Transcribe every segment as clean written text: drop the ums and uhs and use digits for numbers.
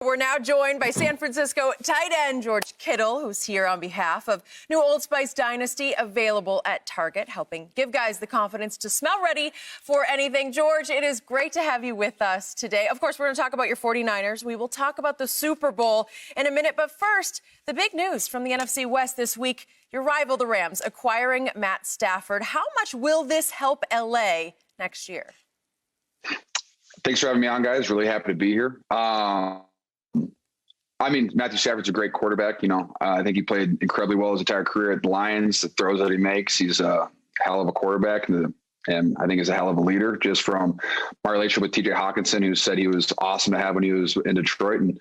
We're now joined by San Francisco tight end George Kittle, who's here on behalf of New Old Spice Dynasty, available at Target, helping give guys the confidence to smell ready for anything. George, it is great to have you with us today. Of course, we're going to talk about your 49ers. We will talk about the Super Bowl in a minute. But first, the big news from the NFC West this week, your rival, the Rams, acquiring Matt Stafford. How much will this help L.A. next year? Thanks for having me on, guys. Really happy to be here. Matthew Stafford's a great quarterback. I think he played incredibly well his entire career at the Lions. The throws that he makes, he's a hell of a quarterback, and I think he's a hell of a leader. Just from my relationship with TJ Hawkinson, who said he was awesome to have when he was in Detroit. And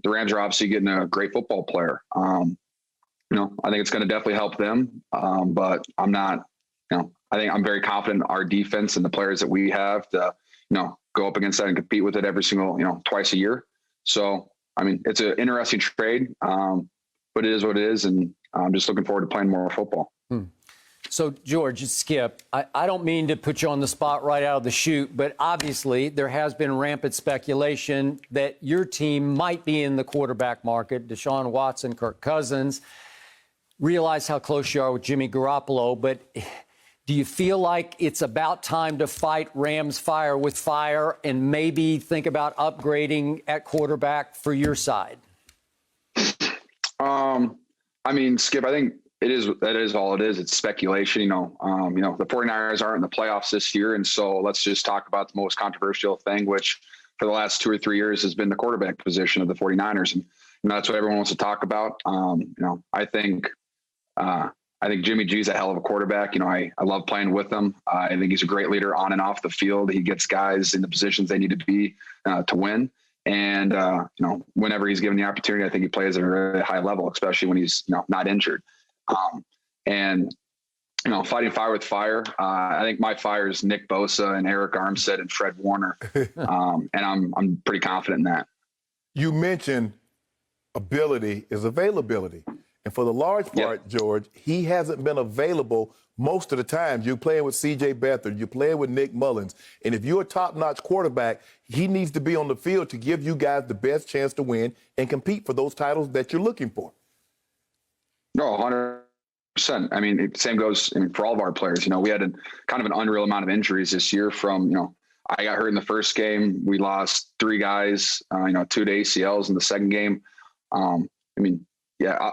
the Rams are obviously getting a great football player. I think it's going to definitely help them. But I'm not. I think I'm very confident in our defense and the players that we have to, go up against that and compete with it every single, twice a year. So. It's an interesting trade, but it is what it is, and I'm just looking forward to playing more football. So, George, Skip, I don't mean to put you on the spot right out of the chute, but obviously there has been rampant speculation that your team might be in the quarterback market. Deshaun Watson, Kirk Cousins. Realize how close you are with Jimmy Garoppolo, but do you feel like it's about time to fight Rams fire with fire and maybe think about upgrading at quarterback for your side? Skip, I think that is all it is. It's speculation. The 49ers aren't in the playoffs this year. And so let's just talk about the most controversial thing, which for the last 2 or 3 years has been the quarterback position of the 49ers. And that's what everyone wants to talk about. I think Jimmy G's a hell of a quarterback. I love playing with him. I think he's a great leader on and off the field. He gets guys in the positions they need to be to win. And, whenever he's given the opportunity, I think he plays at a really high level, especially when he's, not injured. Fighting fire with fire. I think my fire is Nick Bosa and Eric Armstead and Fred Warner. And I'm pretty confident in that. You mentioned ability is availability. And for the large part, George, he hasn't been available most of the time. You're playing with C.J. Beathard. You're playing with Nick Mullins. And if you're a top-notch quarterback, he needs to be on the field to give you guys the best chance to win and compete for those titles that you're looking for. No, 100%. Same goes for all of our players. We had kind of an unreal amount of injuries this year from, I got hurt in the first game. We lost 3 guys, 2 to ACLs in the second game.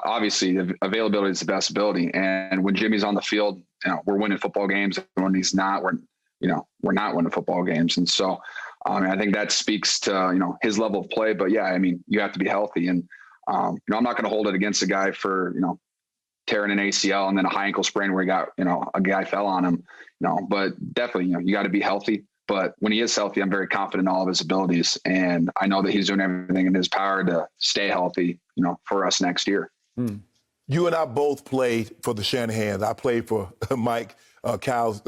Obviously, the availability is the best ability. And when Jimmy's on the field, we're winning football games. And when he's not, we're not winning football games. And so, I think that speaks to, his level of play. But, you have to be healthy. And, I'm not going to hold it against a guy for, tearing an ACL and then a high ankle sprain where he got, a guy fell on him. But definitely, you got to be healthy. But when he is healthy, I'm very confident in all of his abilities. And I know that he's doing everything in his power to stay healthy, for us next year. You and I both played for the Shanahans. I played for Mike, Kyle's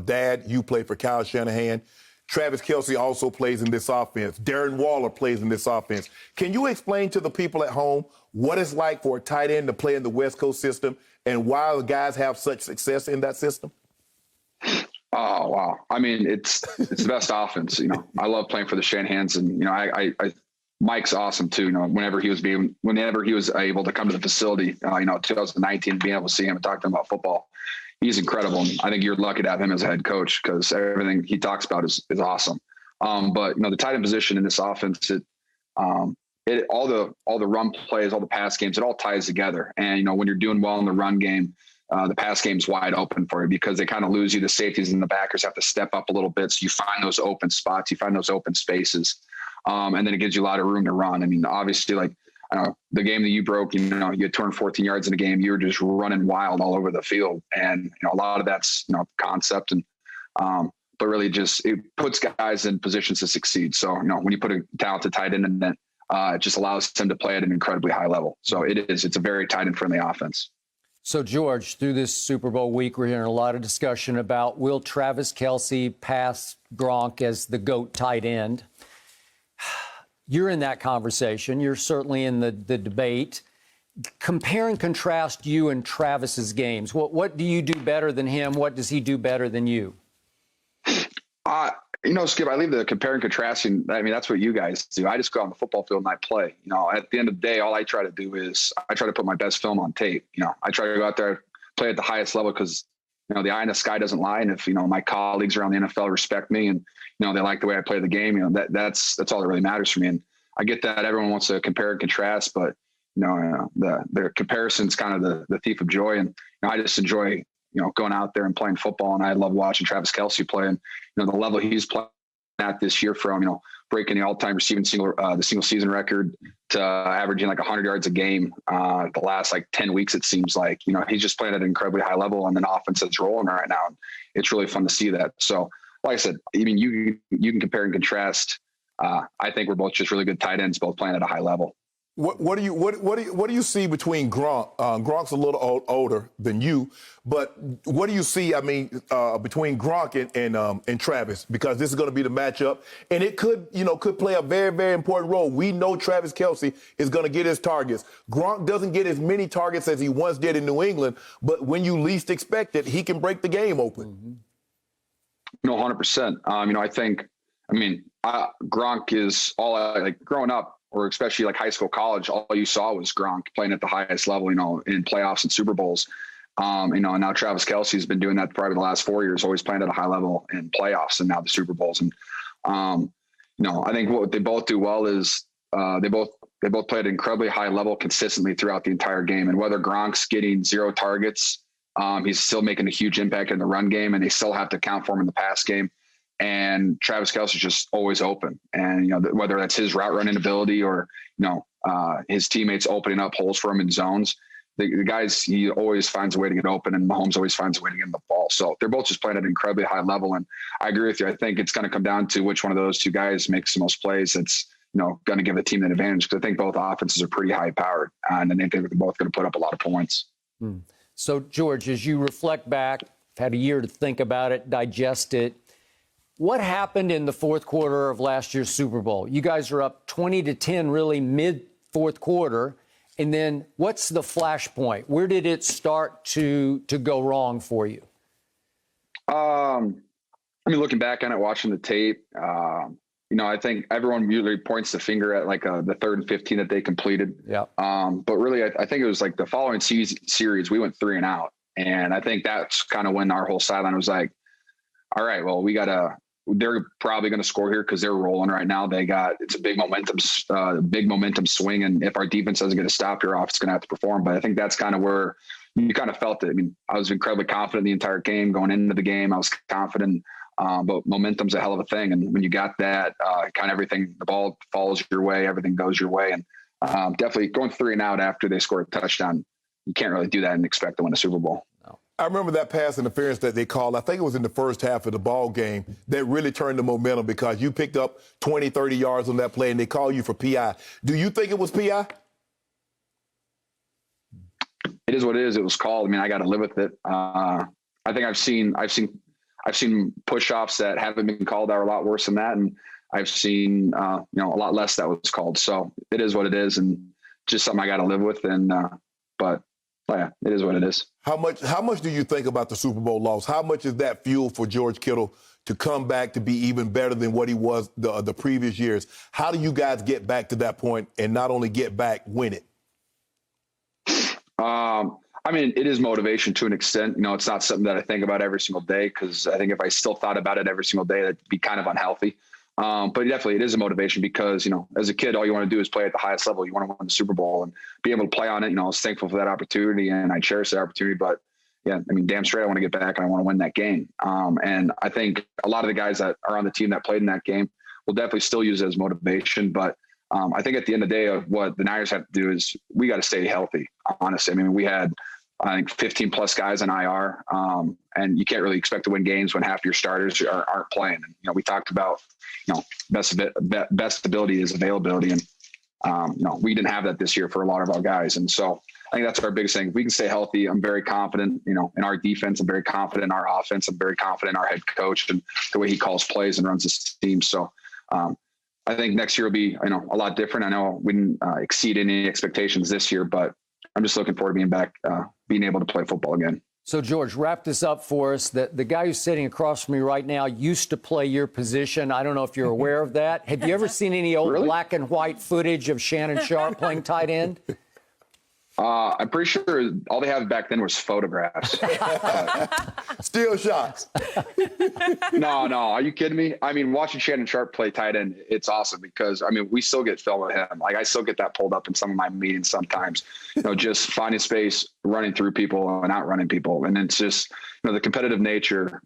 dad. You played for Kyle Shanahan. Travis Kelce also plays in this offense. Darren Waller plays in this offense. Can you explain to the people at home what it's like for a tight end to play in the West Coast system and why the guys have such success in that system? Oh, wow. It's the best offense. I love playing for the Shanahans, and, Mike's awesome too. Whenever he was able to come to the facility, 2019, being able to see him and talk to him about football, he's incredible. And I think you're lucky to have him as a head coach because everything he talks about is awesome. But the tight end position in this offense, all the run plays, all the pass games, it all ties together. And, when you're doing well in the run game, the pass game's wide open for you because they kind of lose you. The safeties and the backers have to step up a little bit. So you find those open spots, you find those open spaces. And then it gives you a lot of room to run. Obviously, the game that you broke, you had 214 yards in a game, you were just running wild all over the field. And, a lot of that's, concept and, but really just, it puts guys in positions to succeed. So, when you put a talented tight end in it, it just allows them to play at an incredibly high level. So it's a very tight end friendly offense. So, George, through this Super Bowl week, we're hearing a lot of discussion about will Travis Kelce pass Gronk as the GOAT tight end? You're in that conversation. You're certainly in the debate. Compare and contrast you and Travis's games. What do you do better than him? What does he do better than you? Skip, I leave the compare and contrasting. I mean, that's what you guys do. I just go on the football field and I play. At the end of the day, all I try to do is I try to put my best film on tape. I try to go out there, play at the highest level because, the eye in the sky doesn't lie. And if, my colleagues around the NFL respect me and, they like the way I play the game, that's all that really matters for me. And I get that everyone wants to compare and contrast, but, the comparison's kind of the thief of joy. And I just enjoy, going out there and playing football. And I love watching Travis Kelce play. And, the level he's playing at this year from, breaking the all-time receiving the single season record to averaging like 100 yards a game the last 10 weeks, it seems like, he's just playing at an incredibly high level and an offense that's rolling right now. And it's really fun to see that. So like I said, I mean, you can compare and contrast. I think we're both just really good tight ends, both playing at a high level. What do you see between Gronk? Gronk's a little older than you, but what do you see? I mean, between Gronk and Travis, because this is going to be the matchup, and it could play a very, very important role. We know Travis Kelce is going to get his targets. Gronk doesn't get as many targets as he once did in New England, but when you least expect it, he can break the game open. 100%. I think, Gronk is all growing up, or especially high school, college, all you saw was Gronk playing at the highest level, in playoffs and Super Bowls. And now Travis Kelce has been doing that probably the last 4 years, always playing at a high level in playoffs and now the Super Bowls. And, I think what they both do well is they both play at an incredibly high level consistently throughout the entire game. And whether Gronk's getting 0 targets, he's still making a huge impact in the run game, and they still have to account for him in the pass game. And Travis Kelce is just always open. And, whether that's his route running ability or, his teammates opening up holes for him in zones, the guys, he always finds a way to get open, and Mahomes always finds a way to get in the ball. So they're both just playing at an incredibly high level. And I agree with you. I think it's going to come down to which one of those two guys makes the most plays. That's, going to give the team an advantage, because I think both offenses are pretty high powered, and I think they're both going to put up a lot of points. So, George, as you reflect back, had a year to think about it, digest it. What happened in the fourth quarter of last year's Super Bowl? You guys are up 20-10 really mid-fourth quarter. And then what's the flashpoint? Where did it start to go wrong for you? Looking back on it, watching the tape, I think everyone usually points the finger at the 3rd and 15 that they completed. Yeah. But really, I think it was the following series, we went 3 and out. And I think that's kind of when our whole sideline was like, all right, well, they're probably going to score here because they're rolling right now. It's a big momentum swing. And if our defense doesn't get a stop, your offense is going to have to perform. But I think that's kind of where you kind of felt it. I was incredibly confident the entire game going into the game. I was confident, but momentum's a hell of a thing. And when you got that, kind of everything, the ball falls your way, everything goes your way. And definitely going 3 and out after they scored a touchdown, you can't really do that and expect to win a Super Bowl. No. I remember that pass interference that they called. I think it was in the first half of the ball game that really turned the momentum, because you picked up 20, 30 yards on that play and they called you for PI. Do you think it was PI? It is what it is. It was called. I got to live with it. I think I've seen push-offs that haven't been called that are a lot worse than that. And I've seen, a lot less that was called. So it is what it is, and just something I got to live with. And, yeah, it is what it is. How much do you think about the Super Bowl loss? How much is that fuel for George Kittle to come back to be even better than what he was the previous years? How do you guys get back to that point and not only get back, win it? It is motivation to an extent. It's not something that I think about every single day, because I think if I still thought about it every single day, that'd be kind of unhealthy. But definitely it is a motivation, because, as a kid, all you want to do is play at the highest level. You want to win the Super Bowl and be able to play on it. I was thankful for that opportunity, and I cherish that opportunity. But yeah, damn straight, I want to get back and I want to win that game. And I think a lot of the guys that are on the team that played in that game will definitely still use it as motivation. But I think at the end of the day, what the Niners have to do is we got to stay healthy, honestly. We had, I think, 15 plus guys on IR, and you can't really expect to win games when half your starters aren't playing. And, we talked about, best ability is availability. And, we didn't have that this year for a lot of our guys. And so I think that's our biggest thing. If we can stay healthy, I'm very confident, in our defense. I'm very confident in our offense. I'm very confident in our head coach and the way he calls plays and runs his team. So I think next year will be, a lot different. I know we didn't exceed any expectations this year, but I'm just looking forward to being back, being able to play football again. So, George, wrap this up for us. The guy who's sitting across from me right now used to play your position. I don't know if you're aware of that. Have you ever seen any old black and white footage of Shannon Sharpe playing tight end? I'm pretty sure all they had back then was photographs. Still shots. No, are you kidding me? I mean, watching Shannon Sharpe play tight end, it's awesome because, I mean, we still get film of him. Like, I still get that pulled up in some of my meetings sometimes, just finding space, running through people and outrunning people. And it's just, the competitive nature,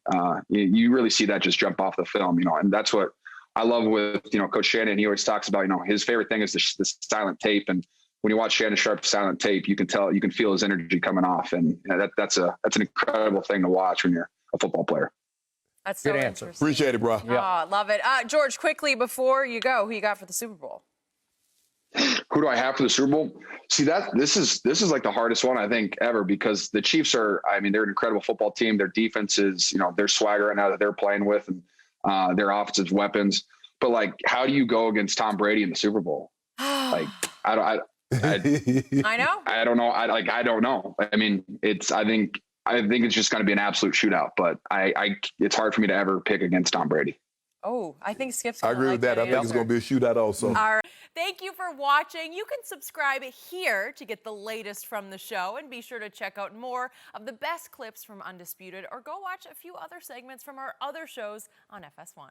you really see that just jump off the film, and that's what I love with, Coach Shannon. He always talks about, his favorite thing is the silent tape. And when you watch Shannon Sharpe's silent tape, you can feel his energy coming off. And that's an incredible thing to watch when you're a football player. That's so Good answer. interesting. Appreciate it, bro. Yeah. Oh, love it. George, quickly before you go, who you got for the Super Bowl? Who do I have for the Super Bowl? See, this is like the hardest one I think ever, because the Chiefs they're an incredible football team. Their defense is, their swagger right now that they're playing with, and their offensive weapons. But like, how do you go against Tom Brady in the Super Bowl? Like, I know. I don't know. I don't know. I mean, I think it's just going to be an absolute shootout, but it's hard for me to ever pick against Tom Brady. Oh, I think Skip's I gonna agree like with that. I think it's going to be a shootout also. All right. Thank you for watching. You can subscribe here to get the latest from the show, and be sure to check out more of the best clips from Undisputed, or go watch a few other segments from our other shows on FS1.